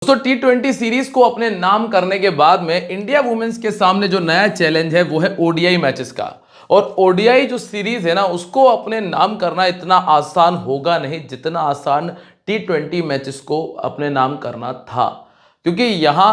दोस्तों T20 series को अपने नाम करने के बाद में इंडिया वुमेन्स के सामने जो नया चैलेंज है वो है ओडीआई मैचेस का। और ओडीआई जो सीरीज है ना उसको अपने नाम करना इतना आसान होगा नहीं जितना आसान T20 मैचेस को अपने नाम करना था, क्योंकि यहाँ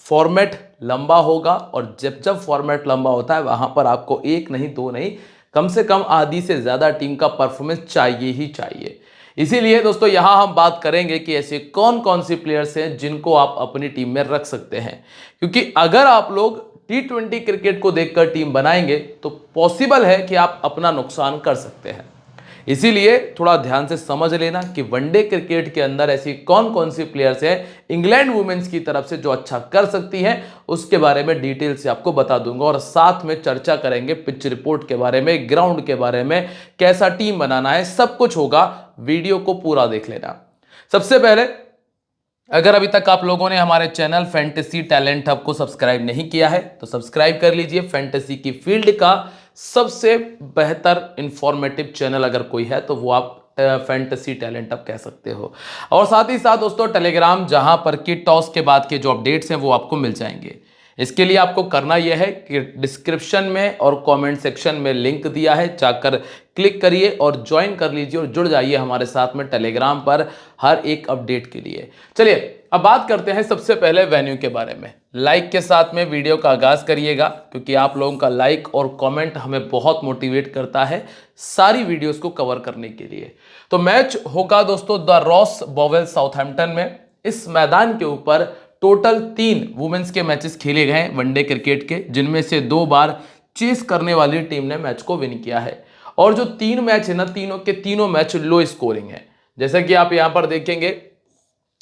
फॉर्मेट लंबा होगा और जब जब फॉर्मेट लंबा होता है वहां पर आपको एक नहीं दो नहीं कम से कम आधी से ज्यादा टीम का परफॉर्मेंस चाहिए ही चाहिए। इसीलिए दोस्तों यहां हम बात करेंगे कि ऐसे कौन कौन सी प्लेयर्स हैं जिनको आप अपनी टीम में रख सकते हैं, क्योंकि अगर आप लोग T20 क्रिकेट को देखकर टीम बनाएंगे तो पॉसिबल है कि आप अपना नुकसान कर सकते हैं। इसीलिए थोड़ा ध्यान से समझ लेना कि वनडे क्रिकेट के अंदर ऐसी कौन कौन सी प्लेयर्स हैं इंग्लैंड वुमेन्स की तरफ से जो अच्छा कर सकती हैं, उसके बारे में डिटेल से आपको बता दूंगा और साथ में चर्चा करेंगे पिच रिपोर्ट के बारे में, ग्राउंड के बारे में, कैसा टीम बनाना है, सब कुछ होगा। वीडियो को पूरा देख लेना। सबसे पहले अगर अभी तक आप लोगों ने हमारे चैनल फैंटेसी टैलेंट हब को सब्सक्राइब नहीं किया है तो सब्सक्राइब कर लीजिए। फैंटेसी की फील्ड का सबसे बेहतर इंफॉर्मेटिव चैनल अगर कोई है तो वो आप फैंटेसी टैलेंट हब कह सकते हो। और साथ ही साथ दोस्तों टेलीग्राम, जहां पर कि टॉस के बाद के जो अपडेट्स हैं वो आपको मिल जाएंगे। इसके लिए आपको करना यह है कि डिस्क्रिप्शन में और कमेंट सेक्शन में लिंक दिया है, जाकर क्लिक करिए और ज्वाइन कर लीजिए और जुड़ जाइए हमारे साथ में टेलीग्राम पर हर एक अपडेट के लिए। चलिए अब बात करते हैं सबसे पहले वेन्यू के बारे में। लाइक के साथ में वीडियो का आगाज करिएगा, क्योंकि आप लोगों का लाइक और कमेंट हमें बहुत मोटिवेट करता है सारी वीडियोस को कवर करने के लिए। तो मैच होगा दोस्तों द रॉस बोवेल साउथहैम्पटन में। इस मैदान के ऊपर टोटल 3 वुमेन्स के मैचेस खेले गए वनडे क्रिकेट के, जिनमें से 2 बार चेस करने वाली टीम ने मैच को विन किया है। और जो 3 मैच है ना, तीनों के तीनों मैच लो स्कोरिंग है। जैसा कि आप यहां पर देखेंगे,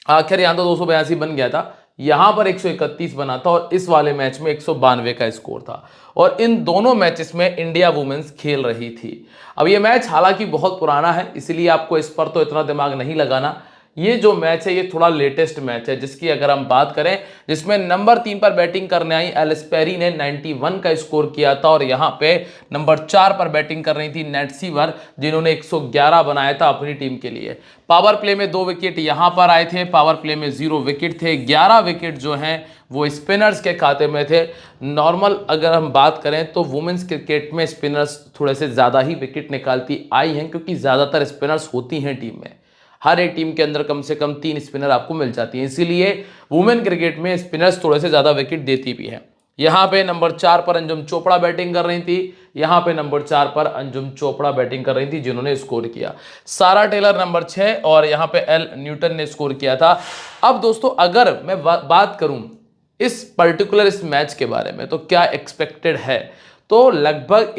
आखिर यहां तो 282 बन गया था, यहां पर 131 बना था और इस वाले मैच में 192 का स्कोर था। और इन दोनों मैचेस में इंडिया वुमेन्स खेल रही थी। अब ये मैच हालांकि बहुत पुराना है, इसलिए आपको इस पर तो इतना दिमाग नहीं लगाना। ये जो मैच है ये थोड़ा लेटेस्ट मैच है, जिसकी अगर हम बात करें, जिसमें नंबर 3 पर बैटिंग करने आई एलिस पेरी ने 91 का स्कोर किया था और यहां पे नंबर 4 पर बैटिंग कर रही थी नेट सीवर, जिन्होंने 111 बनाया था अपनी टीम के लिए। पावर प्ले में 2 विकेट यहां पर आए थे, पावर प्ले में 0 विकेट थे। 11 विकेट जो हैं वो स्पिनर्स के खाते में थे। नॉर्मल अगर हम बात करें तो वुमेन्स क्रिकेट में स्पिनर्स थोड़े से ज़्यादा ही विकेट निकालती आई हैं, क्योंकि ज़्यादातर स्पिनर्स होती हैं टीम में। हर एक टीम के अंदर कम से कम 3 स्पिनर आपको मिल जाती हैं, इसीलिए वुमेन क्रिकेट में स्पिनर्स थोड़े से ज़्यादा विकेट देती भी हैं। यहाँ पे नंबर 4 पर अंजुम चोपड़ा बैटिंग कर रही थी, यहाँ पे नंबर 4 पर अंजुम चोपड़ा बैटिंग कर रही थी, जिन्होंने स्कोर किया। सारा टेलर नंबर 6 और यहाँ पे एल न्यूटन ने स्कोर किया था। अब दोस्तों अगर मैं बात करूं इस पर्टिकुलर इस मैच के बारे में तो क्या एक्सपेक्टेड है, तो लगभग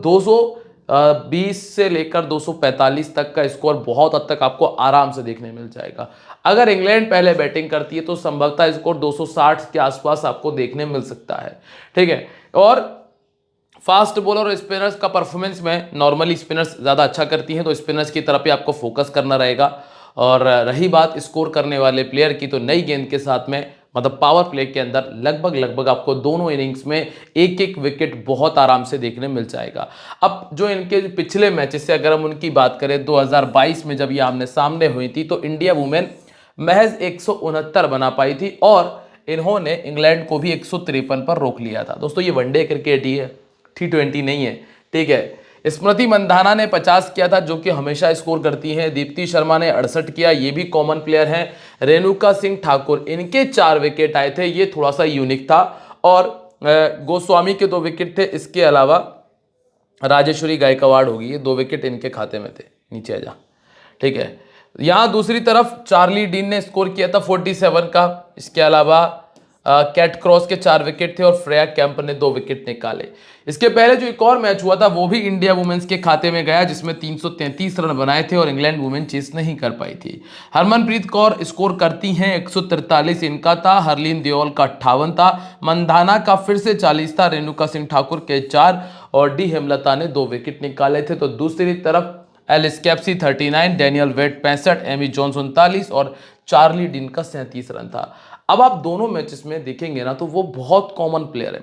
220 से लेकर 245 तक का स्कोर बहुत हद तक आपको आराम से देखने मिल जाएगा। अगर इंग्लैंड पहले बैटिंग करती है तो संभवतः स्कोर 260 के आसपास आपको देखने मिल सकता है। ठीक है। और फास्ट बॉलर और स्पिनर्स का परफॉर्मेंस में नॉर्मली स्पिनर्स ज़्यादा अच्छा करती हैं, तो स्पिनर्स की तरफ ही आपको फोकस करना रहेगा। और रही बात स्कोर करने वाले प्लेयर की, तो नई गेंद के साथ में मतलब पावर प्ले के अंदर लगभग आपको दोनों इनिंग्स में एक एक विकेट बहुत आराम से देखने मिल जाएगा। अब जो इनके पिछले मैचेस से अगर हम उनकी बात करें, 2022 में जब ये आमने सामने हुई थी तो इंडिया वुमेन महज 169 बना पाई थी और इन्होंने इंग्लैंड को भी 153 पर रोक लिया था। दोस्तों ये वनडे क्रिकेट ही है, T20 नहीं है। ठीक है। स्मृति मंधाना ने 50 किया था, जो कि हमेशा स्कोर करती हैं। दीप्ति शर्मा ने 68 किया, ये भी कॉमन प्लेयर हैं। रेणुका सिंह ठाकुर, इनके 4 विकेट आए थे, ये थोड़ा सा यूनिक था। और गोस्वामी के 2 विकेट थे। इसके अलावा राजेश्वरी गायकवाड़ होगी, ये 2 विकेट इनके खाते में थे। नीचे आ जा। ठीक है। यहां दूसरी तरफ चार्ली डीन ने स्कोर किया था 47 का। इसके अलावा कैट क्रॉस के 4 विकेट थे और फ्रेया कैंप ने 2 विकेट निकाले। इसके पहले जो एक और मैच हुआ था वो भी इंडिया वुमेन्स के खाते में गया, जिसमें 333 रन बनाए थे और इंग्लैंड वुमेन चेस नहीं कर पाई थी। हरमनप्रीत कौर स्कोर करती हैं, 143 इनका था। हरलीन देओल का 58 था। मंधाना का फिर से 40 था। रेणुका सिंह ठाकुर के 4 और डी हेमलता ने 2 विकेट निकाले थे। तो दूसरी तरफ Alice Capsey 39, Danielle Wyatt 65, Amy Jones 39 और चार्ली डिन का 37 रन था। अब आप दोनों मैचेस में देखेंगे ना तो वो बहुत कॉमन प्लेयर है।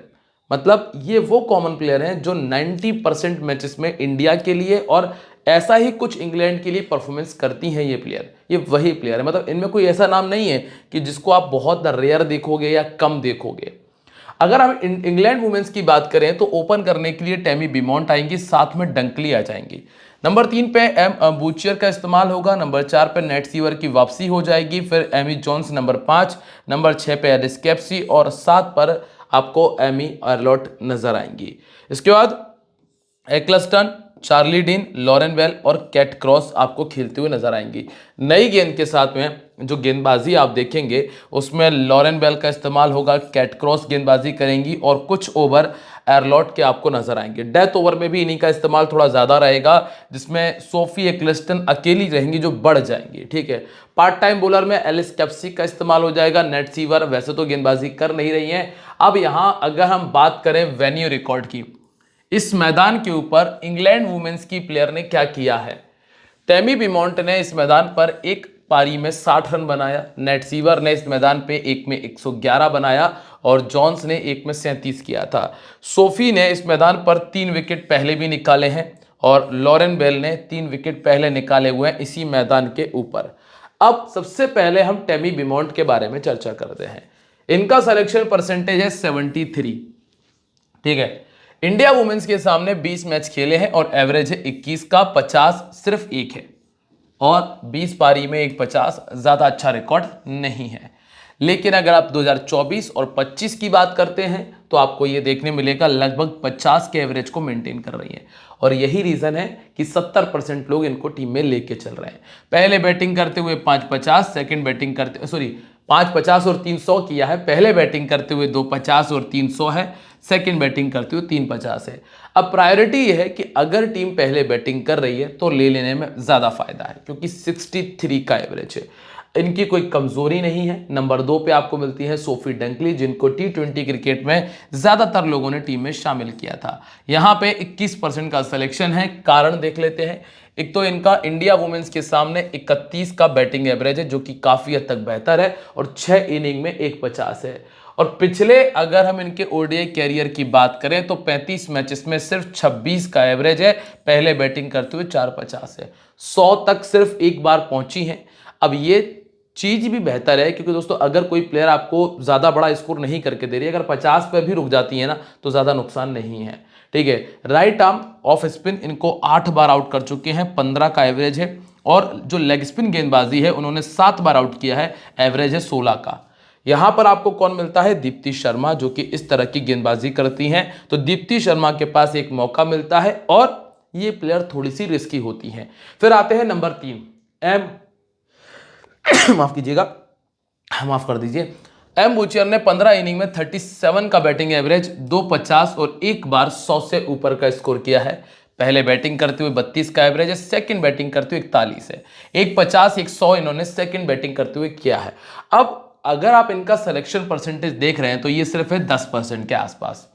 मतलब ये वो कॉमन प्लेयर हैं जो 90% मैचेस में इंडिया के लिए और ऐसा ही कुछ इंग्लैंड के लिए परफॉर्मेंस करती हैं ये प्लेयर, ये वही प्लेयर है। मतलब इनमें कोई ऐसा नाम नहीं है कि जिसको आप बहुत रेयर देखोगे या कम देखोगे। अगर हम इंग्लैंड वुमेन्स की बात करें तो ओपन करने के लिए टेमी बिमॉन्ट आएंगी, साथ में डंकली आ जाएंगी। नंबर 3 पे एम बूचियर का इस्तेमाल होगा। नंबर 4 पे नेट सीवर की वापसी हो जाएगी। फिर एमी जोन्स नंबर 5, नंबर 6 पे एलिस कैप्सी और 7 पर आपको एमी अर्लॉट नजर आएंगी। इसके बाद एक्लस्टन, चार्ली डीन, लॉरेन बेल और कैट क्रॉस आपको खेलते हुए नजर आएंगी। नई गेंद के साथ में जो गेंदबाजी आप देखेंगे उसमें लॉरेन बेल का इस्तेमाल होगा, कैट क्रॉस गेंदबाजी करेंगी और कुछ ओवर एरलॉट के आपको नजर आएंगे। डेथ ओवर में भी इन्हीं का इस्तेमाल थोड़ा ज्यादा रहेगा, जिसमें सोफी एक्लस्टन अकेली रहेंगी जो बढ़ जाएंगी। ठीक है, पार्ट टाइम बॉलर में एलिस कैप्सी का इस्तेमाल हो जाएगा। नेट सीवर वैसे तो गेंदबाजी कर नहीं रही है। अब यहां अगर हम बात करें वेन्यू रिकॉर्ड की, इस मैदान के ऊपर इंग्लैंड वुमेन्स की प्लेयर ने क्या किया है। टेमी बिमॉन्ट ने इस मैदान पर एक पारी में 60 रन बनाया। नेट सीवर ने इस मैदान पे एक में 111 बनाया और जॉन्स ने एक में 37 किया था। सोफी ने इस मैदान पर 3 विकेट पहले भी निकाले हैं और लॉरेन बेल ने 3 विकेट पहले निकाले हुए हैं इसी मैदान के ऊपर। अब सबसे पहले हम टेमी बिमॉन्ट के बारे में चर्चा करते हैं। इनका सिलेक्शन परसेंटेज है 73। ठीक है, इंडिया वुमेन्स के सामने 20 मैच खेले हैं और एवरेज है 21 का, 50 सिर्फ एक है और 20 पारी में एक 50 ज्यादा अच्छा रिकॉर्ड नहीं है। लेकिन अगर आप 2024 और 25 की बात करते हैं तो आपको यह देखने मिलेगा लगभग 50 के एवरेज को मेंटेन कर रही है और यही रीजन है कि 70% लोग इनको टीम में लेके चल रहे हैं। पहले बैटिंग करते हुए 5-50, सेकंड बैटिंग करते 5-50 और 300 किया है। पहले बैटिंग करते हुए 2-50 और 300 है, सेकंड बैटिंग करते हुए 3-50 है। अब प्रायोरिटी ये है कि अगर टीम पहले बैटिंग कर रही है तो ले लेने में ज़्यादा फायदा है, क्योंकि 63 का एवरेज है। इनकी कोई कमजोरी नहीं है। नंबर 2 पे आपको मिलती है सोफी डंकली, जिनको T20 क्रिकेट में ज़्यादातर लोगों ने टीम में शामिल किया था। यहाँ पे 21% का सिलेक्शन है। कारण देख लेते हैं। एक तो इनका इंडिया वुमेन्स के सामने 31 का बैटिंग एवरेज है, जो कि काफ़ी हद तक बेहतर है और 6 इनिंग में 150 है। और पिछले अगर हम इनके ओडीआई कैरियर की बात करें तो 35 मैचेस में सिर्फ 26 का एवरेज है। पहले बैटिंग करते हुए 4-50 है। 100 तक सिर्फ एक बार पहुंची हैं। अब ये चीज भी बेहतर है, क्योंकि दोस्तों अगर कोई प्लेयर आपको ज्यादा बड़ा स्कोर नहीं करके दे रही है, अगर 50 पर भी रुक जाती है ना तो ज्यादा नुकसान नहीं है। ठीक है, राइट आर्म ऑफ स्पिन इनको 8 बार आउट कर चुके हैं, 15 का एवरेज है। और जो लेग स्पिन गेंदबाजी है उन्होंने 7 बार आउट किया है, एवरेज है 16 का। यहां पर आपको कौन मिलता है? दीप्ति शर्मा, जो कि इस तरह की गेंदबाजी करती हैं। तो दीप्ति शर्मा के पास एक मौका मिलता है और ये प्लेयर थोड़ी सी रिस्की होती हैं। फिर आते हैं नंबर 3 एम माफ कीजिएगा, माफ कर दीजिए। एम बूचियर ने 15 इनिंग में 37 का बैटिंग एवरेज, 250 और एक बार 100 से ऊपर का स्कोर किया है। पहले बैटिंग करते हुए 32 का एवरेज है, सेकंड बैटिंग करते हुए 41 है। 150 100 इन्होंने सेकंड बैटिंग करते हुए किया है। अब अगर आप इनका सिलेक्शन परसेंटेज देख रहे हैं तो ये सिर्फ है 10% के आसपास।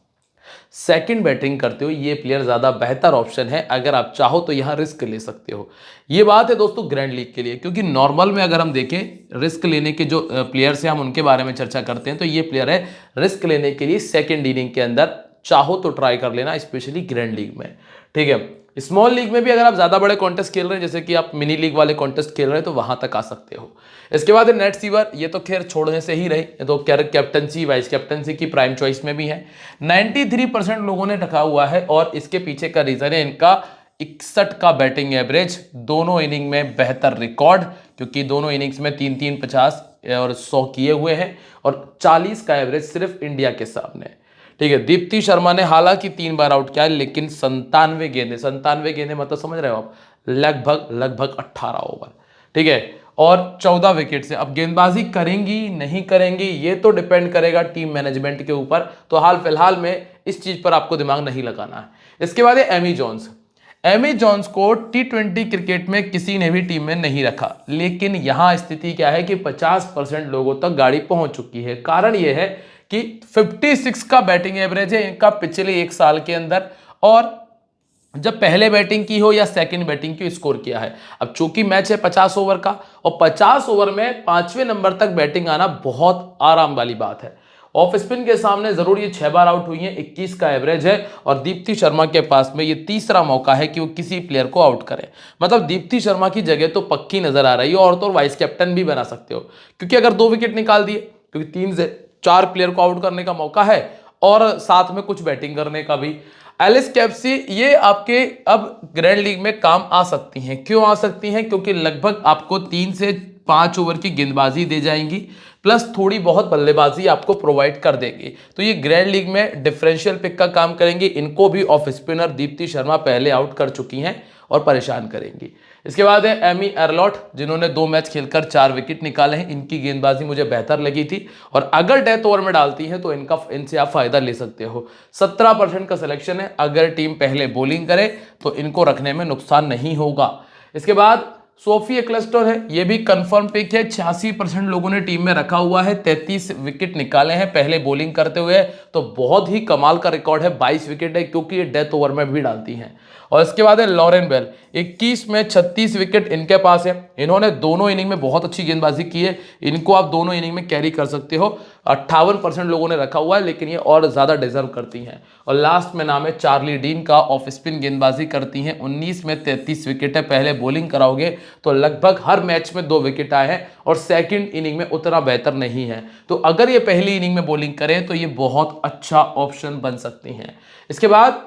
सेकंड बैटिंग करते हुए ये प्लेयर ज्यादा बेहतर ऑप्शन है। अगर आप चाहो तो यहां रिस्क ले सकते हो। ये बात है दोस्तों ग्रैंड लीग के लिए, क्योंकि नॉर्मल में अगर हम देखें रिस्क लेने के जो प्लेयर्स हैं हम उनके बारे में चर्चा करते हैं, तो ये प्लेयर है रिस्क लेने के लिए सेकेंड इनिंग के अंदर चाहो तो ट्राई कर लेना, स्पेशली ग्रैंड लीग में। ठीक है, स्मॉल लीग में भी अगर आप ज्यादा बड़े कॉन्टेस्ट खेल रहे हैं, जैसे कि आप मिनी लीग वाले कॉन्टेस्ट खेल रहे हैं, तो वहां तक आ सकते हो। इसके बाद नेट सीवर, ये तो खैर छोड़ने से ही रही, तो कैप्टनसी वाइस कैप्टनसी की प्राइम चॉइस में भी है। 93% लोगों ने रखा हुआ है और इसके पीछे का रीजन है इनका 61 का बैटिंग एवरेज, दोनों इनिंग में बेहतर रिकॉर्ड, क्योंकि दोनों इनिंग्स में 3-3, 50 और 100 किए हुए हैं और 40 का एवरेज सिर्फ इंडिया के सामने। ठीक है, दीप्ति शर्मा ने हालांकि 3 बार आउट किया है, लेकिन 97 गेंदे मतलब समझ रहे हो आप, लगभग 18 ओवर। ठीक है, और 14 विकेट से। अब गेंदबाजी करेंगी नहीं करेंगी ये तो डिपेंड करेगा टीम मैनेजमेंट के ऊपर, तो हाल फिलहाल में इस चीज पर आपको दिमाग नहीं लगाना है। इसके बाद है एमी जोन्स। एमी जोन्स को T20 क्रिकेट में किसी ने भी टीम में नहीं रखा, लेकिन यहां स्थिति क्या है कि 50% लोगों तक गाड़ी पहुंच चुकी है। कारण यह है कि 56 का बैटिंग एवरेज है इनका पिछले 1 साल के अंदर, और जब पहले बैटिंग की हो या सेकंड बैटिंग की स्कोर किया है। अब चूंकि मैच है 50 ओवर का और 50 ओवर में 5वें नंबर तक बैटिंग आना बहुत आराम वाली बात है, ऑफ स्पिन के सामने जरूर ये 6 बार आउट हुई हैं, 21 का एवरेज है और दीप्ति शर्मा के पास में ये तीसरा मौका है कि वो किसी प्लेयर को आउट करे। मतलब दीप्ति शर्मा की जगह तो पक्की नजर आ रही है और तो वाइस कैप्टन भी बना सकते हो, क्योंकि अगर 2 विकेट निकाल दिए, क्योंकि 3 से 4 प्लेयर को आउट करने का मौका है और साथ में कुछ बैटिंग करने का भी। एलिस कैप्सी ये आपके अब ग्रैंड लीग में काम आ सकती हैं। क्यों आ सकती हैं? क्योंकि लगभग आपको 3 से 5 ओवर की गेंदबाजी दे जाएंगी, प्लस थोड़ी बहुत बल्लेबाजी आपको प्रोवाइड कर देंगी। तो ये ग्रैंड लीग में डिफरेंशियल पिक का काम करेंगी। इनको भी ऑफ स्पिनर दीप्ति शर्मा पहले आउट कर चुकी हैं और परेशान करेंगी। इसके बाद है एमी एरलॉट, जिन्होंने 2 मैच खेलकर 4 विकेट निकाले हैं। इनकी गेंदबाजी मुझे बेहतर लगी थी और अगर डेथ ओवर में डालती हैं तो इनसे आप फायदा ले सकते हो। 17% का सिलेक्शन है। अगर टीम पहले बॉलिंग करे तो इनको रखने में नुकसान नहीं होगा। इसके बाद सोफी एक्लेस्टन है, ये भी कंफर्म पिक है। 86% लोगों ने टीम में रखा हुआ है। 33 विकेट निकाले हैं पहले बॉलिंग करते हुए, तो बहुत ही कमाल का रिकॉर्ड है। 22 विकेट है क्योंकि ये डेथ ओवर में भी डालती हैं। और इसके बाद है लॉरेन बेल, 21 में 36 विकेट इनके पास है। इन्होंने दोनों इनिंग में बहुत अच्छी गेंदबाजी की है। इनको आप दोनों इनिंग में कैरी कर सकते हो। 58% लोगों ने रखा हुआ है, लेकिन ये और ज्यादा डिजर्व करती हैं। और लास्ट में नाम है चार्ली डीन का, ऑफ स्पिन गेंदबाजी करती हैं। 19 में 33 विकेट है। पहले बॉलिंग कराओगे तो लगभग हर मैच में 2 विकेट आए हैं और सेकंड इनिंग में उतना बेहतर नहीं है। तो अगर ये पहली इनिंग में बॉलिंग करें तो ये बहुत अच्छा ऑप्शन बन सकती हैं। इसके बाद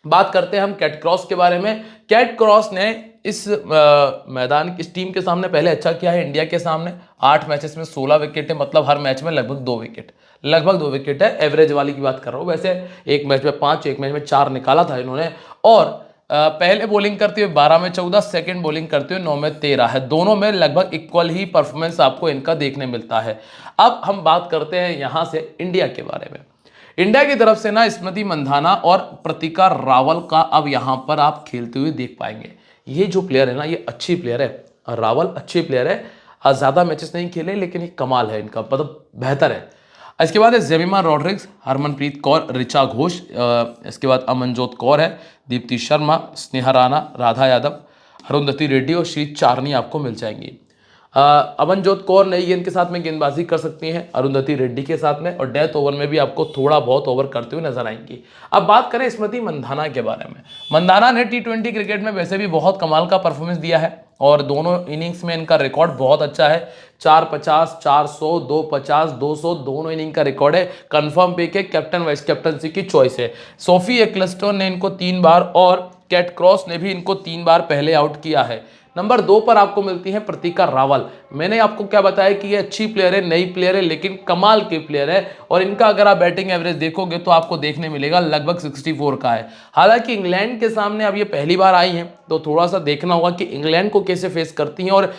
बात करते हैं हम कैट क्रॉस के बारे में। कैट क्रॉस ने इस मैदान इस टीम के सामने पहले अच्छा किया है। इंडिया के सामने 8 मैचेस में 16 विकेट है, मतलब हर मैच में लगभग 2 विकेट है। एवरेज वाली की बात कर रहा हूं। वैसे एक मैच में 5, एक मैच में 4 निकाला था इन्होंने। और पहले बॉलिंग करते हुए 12 में 14, सेकंड बॉलिंग करते हुए 9 में 13 है। दोनों में लगभग इक्वल ही परफॉर्मेंस आपको इनका देखने मिलता है। अब हम बात करते हैं यहां से इंडिया के बारे में। इंडिया की तरफ से ना स्मृति मंधाना और प्रतिका रावल का अब यहां पर आप खेलते हुए देख पाएंगे। ये जो प्लेयर है ना, ये अच्छी प्लेयर है। रावल अच्छी प्लेयर है। ज्यादा मैचेस नहीं खेले, लेकिन ये कमाल है इनका, मतलब बेहतर है। इसके बाद है जेमिमा रॉड्रिग्स, हरमनप्रीत कौर, ऋचा घोष। इसके बाद अमनजोत कौर है, दीप्ति शर्मा, स्नेहा राणा, राधा यादव, अरुंधति रेड्डी और श्री चारनी आपको मिल जाएंगी। अमनजोत कौर नई गेंद के साथ में गेंदबाजी कर सकती हैं अरुंधति रेड्डी के साथ में, और डेथ ओवर में भी आपको थोड़ा बहुत ओवर करते हुए नजर आएंगी। अब बात करें स्मृति मंधाना के बारे में। मंधाना ने T20 क्रिकेट में वैसे भी बहुत कमाल का परफॉर्मेंस दिया है और दोनों इनिंग्स में इनका रिकॉर्ड बहुत अच्छा है। 450, 400, 250, 200 दोनों इनिंग का रिकॉर्ड है। कंफर्म पिक है, कैप्टन वाइस कैप्टनसी की चॉइस है। सोफी एक्लेस्टन ने इनको 3 बार और कैट क्रॉस ने भी इनको 3 बार पहले आउट किया है। नंबर 2 पर आपको मिलती है प्रतिका रावल। मैंने आपको क्या बताया कि ये अच्छी प्लेयर है, नई प्लेयर है, लेकिन कमाल की प्लेयर है। और इनका अगर आप बैटिंग एवरेज देखोगे तो आपको देखने मिलेगा लगभग 64 का है। हालांकि इंग्लैंड के सामने अब ये पहली बार आई हैं, तो थोड़ा सा देखना होगा कि इंग्लैंड को कैसे फेस करती हैं और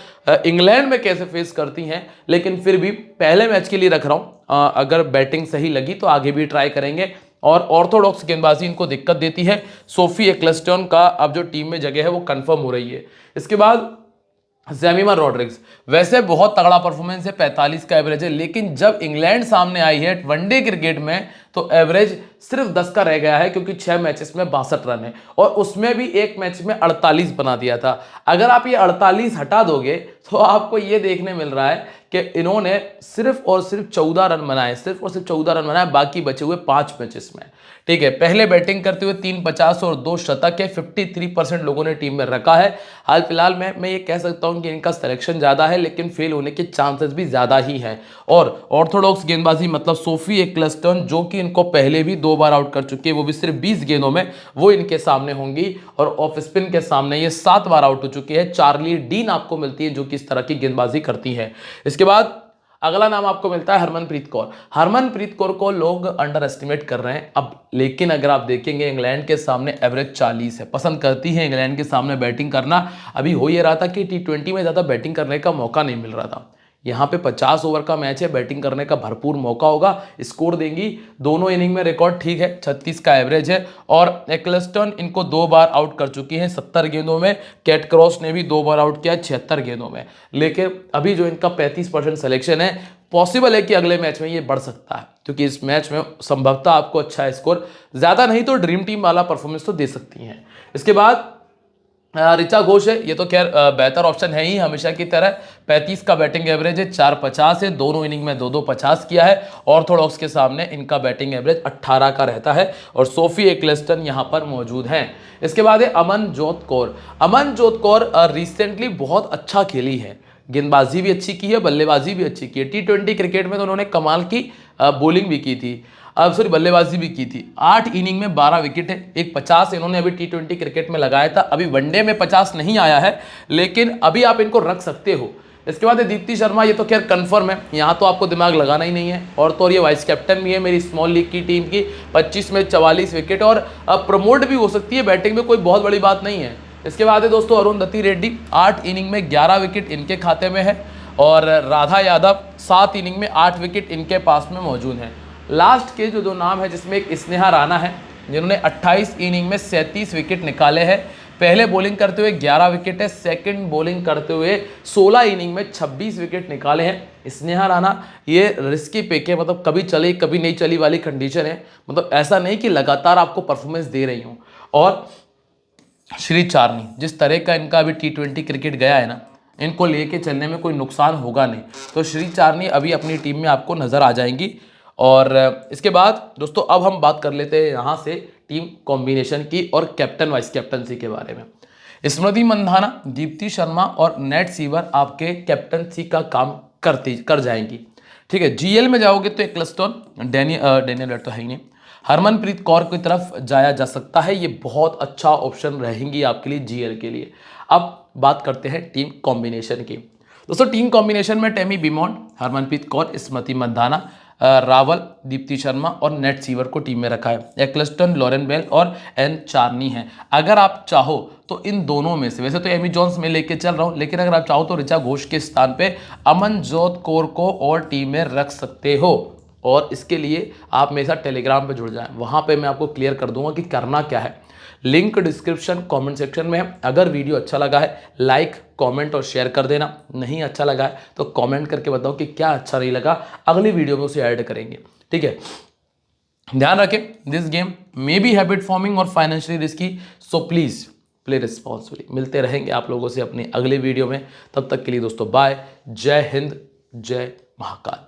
इंग्लैंड में कैसे फेस करती हैं। लेकिन फिर भी पहले मैच के लिए रख रहा हूँ। अगर बैटिंग सही लगी तो आगे भी ट्राई करेंगे। और ऑर्थोडॉक्स गेंदबाजी इनको दिक्कत देती है। सोफी एक्लेस्टन का अब जो टीम में जगह है वो कंफर्म हो रही है। इसके बाद जेमिमा रॉड्रिग्स, वैसे बहुत तगड़ा परफॉर्मेंस है, 45 का एवरेज है, लेकिन जब इंग्लैंड सामने आई है वनडे क्रिकेट में तो एवरेज सिर्फ 10 का रह गया है, क्योंकि 6 मैचेस में 62 रन है और उसमें भी एक मैच में 48 बना दिया था। अगर आप ये 48 हटा दोगे तो आपको ये देखने मिल रहा है कि इन्होंने सिर्फ और सिर्फ 14 रन बनाए, बाकी बचे हुए 5 मैचेस में। ठीक है, पहले बैटिंग करते हुए 350 और 2 शतक है। 53% लोगों ने टीम में रखा है। हाल फिलहाल में मैं ये कह सकता हूं कि इनका सिलेक्शन ज्यादा है, लेकिन फेल होने के चांसेस भी ज्यादा ही हैं। और ऑर्थोडॉक्स गेंदबाजी मतलब सोफी एक्लेस्टन, जो कि इनको पहले भी 2 बार आउट कर चुकी है, वो भी सिर्फ 20 गेंदों में, वो इनके सामने होंगी। और ऑफ स्पिन के सामने ये 7 बार आउट हो चुकी है। चार्ली डीन आपको मिलती है, जो कि इस तरह की गेंदबाजी करती है। इसके बाद अगला नाम आपको मिलता है हरमनप्रीत कौर। हरमनप्रीत कौर को लोग अंडर एस्टिमेट कर रहे हैं अब, लेकिन अगर आप देखेंगे इंग्लैंड के सामने एवरेज 40 है। पसंद करती है इंग्लैंड के सामने बैटिंग करना। अभी हो ये रहा था कि T20 में ज़्यादा बैटिंग करने का मौका नहीं मिल रहा था। यहाँ पे 50 ओवर का मैच है, बैटिंग करने का भरपूर मौका होगा, स्कोर देंगी। दोनों इनिंग में रिकॉर्ड ठीक है, 36 का एवरेज है। और एक्लेस्टन इनको 2 बार आउट कर चुकी हैं 70 गेंदों में। कैट क्रॉस ने भी 2 बार आउट किया 76 गेंदों में। लेकिन अभी जो इनका 35% सिलेक्शन है, पॉसिबल है कि अगले मैच में ये बढ़ सकता है, क्योंकि इस मैच में संभवतः आपको अच्छा स्कोर, ज़्यादा नहीं तो ड्रीम टीम वाला परफॉर्मेंस तो दे सकती हैं। इसके बाद ऋचा घोष है, ये तो खैर बेहतर ऑप्शन है ही हमेशा की तरह। 35 का बैटिंग एवरेज है, 450 है, दोनों इनिंग में 2-2 50 किया है। ऑर्थोडॉक्स के सामने इनका बैटिंग एवरेज 18 का रहता है और सोफी एक्लेस्टन यहां पर मौजूद हैं। इसके बाद है अमनजोत कौर। अमनजोत कौर रिसेंटली बहुत अच्छा खेली है, गेंदबाजी भी अच्छी की है, बल्लेबाजी भी अच्छी की है। T20 क्रिकेट में तो उन्होंने कमाल की बॉलिंग भी की थी, अब सॉरी बल्लेबाजी भी की थी। 8 इनिंग में 12 विकेट है, एक 50 इन्होंने अभी T20 क्रिकेट में लगाया था। अभी वनडे में 50 नहीं आया है, लेकिन अभी आप इनको रख सकते हो। इसके बाद है दीप्ति शर्मा, ये तो खैर कंफर्म है, यहाँ तो आपको दिमाग लगाना ही नहीं है। और तो और ये वाइस कैप्टन भी है मेरी स्मॉल लीग की टीम की। 25 में 44 विकेट और प्रमोट भी हो सकती है बैटिंग में, कोई बहुत बड़ी बात नहीं है। इसके बाद है दोस्तों अरुंधति रेड्डी, 8 इनिंग में 11 विकेट इनके खाते में है। और राधा यादव 7 इनिंग में 8 विकेट इनके पास में मौजूद हैं। लास्ट के जो 2 नाम है, जिसमें एक स्नेहा राणा है, जिन्होंने 28 इनिंग में 37 विकेट निकाले हैं। पहले बॉलिंग करते हुए 11 विकेट है, सेकंड बॉलिंग करते हुए 16 इनिंग में 26 विकेट निकाले हैं। स्नेहा राणा ये रिस्की पिक है, मतलब कभी चली कभी नहीं चली वाली कंडीशन है, मतलब ऐसा नहीं कि लगातार आपको परफॉर्मेंस दे रही हूँ। और श्री चारनी, जिस तरह का इनका अभी T20 क्रिकेट गया है ना, इनको लेके चलने में कोई नुकसान होगा नहीं। तो श्री चारनी अभी अपनी टीम में आपको नजर आ जाएंगी। और इसके बाद दोस्तों अब हम बात कर लेते हैं यहाँ से टीम कॉम्बिनेशन की और कैप्टन वाइस कैप्टनसी के बारे में। स्मृति मंधाना, दीप्ति शर्मा और नेट सीवर आपके कैप्टनसी का काम कर जाएंगी। ठीक है, जीएल में जाओगे तो एक्लेस्टन, डेनियल तो है ही नहीं, हरमनप्रीत कौर की तरफ जाया जा सकता है। ये बहुत अच्छा ऑप्शन रहेंगी आपके लिए जीएल के लिए। अब बात करते हैं टीम कॉम्बिनेशन की। दोस्तों टीम कॉम्बिनेशन में टेमी बिमॉन्ड, हरमनप्रीत कौर, स्मृति मंधाना, रावल, दीप्ति शर्मा और नेट सीवर को टीम में रखा है। एक्लेस्टन, लॉरेन बेल और एन चार्नी हैं। अगर आप चाहो तो इन दोनों में से, वैसे तो एमी जॉन्स में लेके चल रहा हूं, लेकिन अगर आप चाहो तो ऋचा घोष के स्थान पे अमनजोत कौर को और टीम में रख सकते हो। और इसके लिए आप मेरे साथ टेलीग्राम पे जुड़ जाएं, वहां पे मैं आपको क्लियर कर दूंगा कि करना क्या है। लिंक डिस्क्रिप्शन कमेंट सेक्शन में है। अगर वीडियो अच्छा लगा है लाइक कमेंट और शेयर कर देना, नहीं अच्छा लगा है तो कमेंट करके बताओ कि क्या अच्छा नहीं लगा, अगली वीडियो में उसे ऐड करेंगे। ठीक है, ध्यान रखें, this game may be habit forming और financially risky, so please play responsibly. मिलते रहेंगे आप लोगों से अपनी अगली वीडियो में, तब तक के लिए दोस्तों बाय, जय हिंद, जय महाकाल।